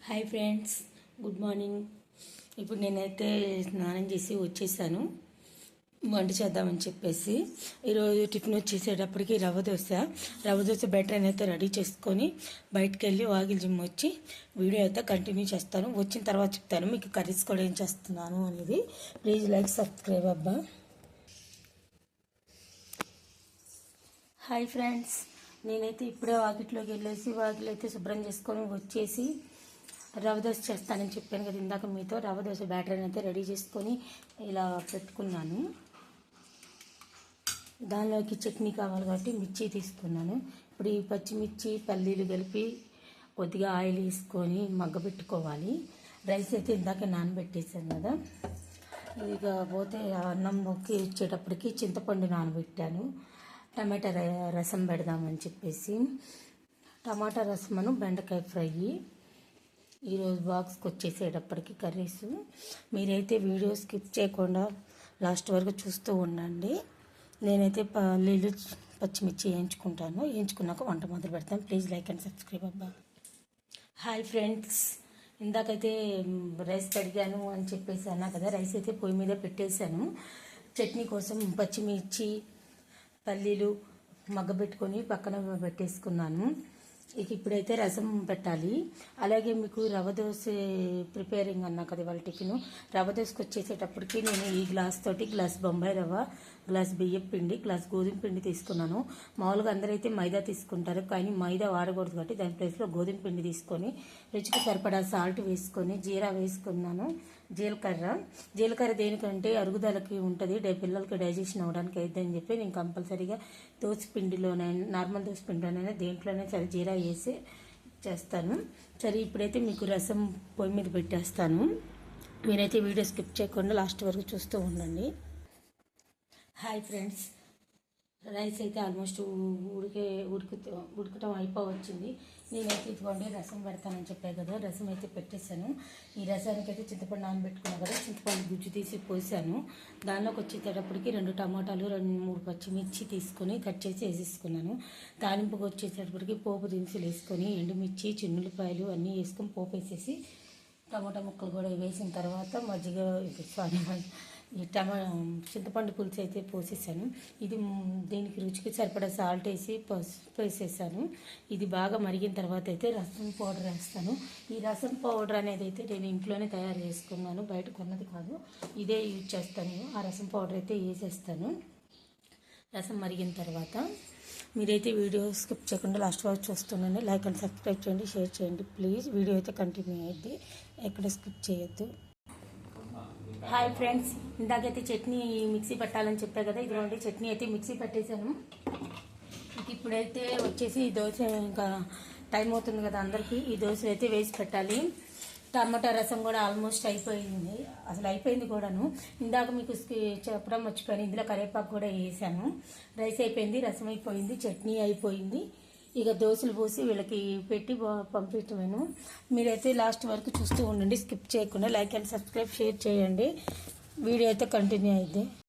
Hi friends, good morning. ఇప్పుడు నేనైతే స్నానం చేసి వచ్చేసాను వంట చేద్దామని చెప్పేసి. ఈరోజు టిఫిన్ వచ్చేసేటప్పటికి రవ్వ దోశ బ్యాటర్ అయితే రెడీ చేసుకొని బయటకు వెళ్ళి వాకిలి జిమ్ వచ్చి వీడియో అయితే కంటిన్యూ చేస్తాను. వచ్చిన తర్వాత చెప్తాను మీకు కర్రీస్ కూడా ఏం చేస్తున్నాను అనేది. ప్లీజ్ లైక్, సబ్స్క్రైబ్ అబ్బా. హాయ్ ఫ్రెండ్స్, నేనైతే ఇప్పుడే వాకిట్లోకి వెళ్ళేసి వాకిలు అయితే శుభ్రం చేసుకొని వచ్చేసి రవ్వ దోశ చేస్తానని చెప్పాను కదా ఇందాక మీతో. రవ్వ దోశ బ్యాటర్ అయితే రెడీ చేసుకొని ఇలా పెట్టుకున్నాను. దానిలోకి చట్నీ కావాలి కాబట్టి మిర్చి తీసుకున్నాను. ఇప్పుడు ఈ పచ్చిమిర్చి పల్లీలు కలిపి కొద్దిగా ఆయిల్ వేసుకొని మగ్గబెట్టుకోవాలి. రైస్ అయితే ఇందాక నానబెట్టేసాను కదా. ఇక పోతే అన్నంకి ఇచ్చేటప్పటికి చింతపండు నానబెట్టాను. టమాటా రసం పెడదామని చెప్పేసి టమాటా రసమును బెండకాయ ఫ్రై. ఈరోజు బాక్స్కి వచ్చేసేటప్పటికి కర్రీస్. మీరైతే వీడియో స్కిప్ చేయకుండా లాస్ట్ వరకు చూస్తూ ఉండండి. నేనైతే పల్లీలు పచ్చిమిర్చి వేయించుకున్నాక వంట మొదలు పెడతాను. ప్లీజ్ లైక్ అండ్ సబ్స్క్రైబ్ అబ్బా. హాయ్ ఫ్రెండ్స్, ఇందాకైతే రైస్ కడిగాను అని చెప్పేసి అన్నా కదా. రైస్ అయితే పొయ్యి మీద పెట్టేశాను. చట్నీ కోసం పచ్చిమిర్చి పల్లీలు మగ్గబెట్టుకొని పక్కన పెట్టేసుకున్నాను. ఇక ఇప్పుడైతే రసం పెట్టాలి. అలాగే మీకు రవ్వ దోశ ప్రిపేరింగ్ అన్నా కదా వాళ్ళ టిఫిన్. రవ్వ దోశకి వచ్చేసేటప్పటికి నేను ఈ గ్లాస్ బొంబాయి రవ్వ, గ్లాస్ బియ్యం పిండి, గ్లాస్ గోధుమ పిండి తీసుకున్నాను. మామూలుగా అందరైతే మైదా తీసుకుంటారు, కానీ మైదా వాడకూడదు కాబట్టి దాని ప్లేస్లో గోధుమ పిండి తీసుకొని రుచికి సరిపడా సాల్ట్ వేసుకొని జీరా వేసుకున్నాను. జీలకర్ర దేనికంటే అరుగుదలకి ఉంటుంది, పిల్లలకి డైజెషన్ అవ్వడానికి అయిద్దని చెప్పి నేను కంపల్సరీగా నార్మల్ దోశ పిండిలోనైనా దేంట్లోనే సరే జీరా వేసి చేస్తాను. సరే, ఇప్పుడైతే మీకు రసం పొయ్యి మీద పెట్టేస్తాను. మీరైతే వీడియో స్కిప్ చేయకుండా లాస్ట్ వరకు చూస్తూ ఉండండి. హాయ్ ఫ్రెండ్స్, రైస్ అయితే ఆల్మోస్ట్ ఉడకటం అయిపోవచ్చింది. నేనైతే ఇదిగోండి రసం పెడతానని చెప్పాను కదా, రసం అయితే పెట్టేశాను. ఈ రసానికి అయితే చింతపండు నానబెట్టుకున్నాను కదా, చింతపండు గుజ్జు తీసి పోసాను. దానిలోకి వచ్చేటప్పటికి 2 టమాటాలు 2-3 పచ్చిమిర్చి తీసుకొని కట్ చేసి వేసేసుకున్నాను. తాలింపుకి వచ్చేటప్పటికి పోపు దినుసులు వేసుకొని ఎండుమిర్చి చిన్నులపాయలు అన్నీ వేసుకొని పోపు వేసేసి టమాటా ముక్కలు కూడా వేసిన తర్వాత మజ్జిగ ఈ చింతపండు పులుసు అయితే పోసేసాను. ఇది దీనికి రుచికి సరిపడా సాల్ట్ వేసి పసుపు వేసేసాను. ఇది బాగా మరిగిన తర్వాత అయితే రసం పౌడర్ వేస్తాను. ఈ రసం పౌడర్ అనేది అయితే నేను ఇంట్లోనే తయారు చేసుకున్నాను, బయట కొన్నది కాదు. ఇదే యూజ్ చేస్తాను. ఆ రసం పౌడర్ అయితే వేసేస్తాను. రసం మరిగిన తర్వాత మీరైతే వీడియో స్కిప్ చేయకుండా లాస్ట్ వరకు చూస్తున్నాను. లైక్ అండ్ సబ్స్క్రైబ్ చేయండి, షేర్ చేయండి ప్లీజ్. వీడియో అయితే కంటిన్యూ అయ్యింది, ఎక్కడ స్కిప్ చేయొద్దు. హాయ్ ఫ్రెండ్స్, ఇందాకైతే చట్నీ మిక్సీ పెట్టాలని చెప్పా కదా, ఇదిగోండి చట్నీ అయితే మిక్సీ పెట్టేశాను. ఇప్పుడైతే వచ్చేసి ఈ దోశ ఇంకా టైం అవుతుంది కదా అందరికీ, ఈ దోశ అయితే వేసి పెట్టాలి. టమాటా రసం కూడా ఆల్మోస్ట్ అయిపోయింది, అసలు అయిపోయింది కూడాను. ఇందాక మీకు చెప్పడం మర్చిపోయాను, ఇందులో కరివేపాకు కూడా వేసాను. రైస్ అయిపోయింది, రసం అయిపోయింది, చట్నీ అయిపోయింది. ఇక దోశలు పోసి వీళ్ళకి పెట్టి పంపించమను. మీరైతే లాస్ట్ వరకు చూస్తూ ఉండండి, స్కిప్ చేయకుండా. లైక్ అండ్ సబ్స్క్రైబ్ షేర్ చేయండి. వీడియో అయితే కంటిన్యూ అయింది.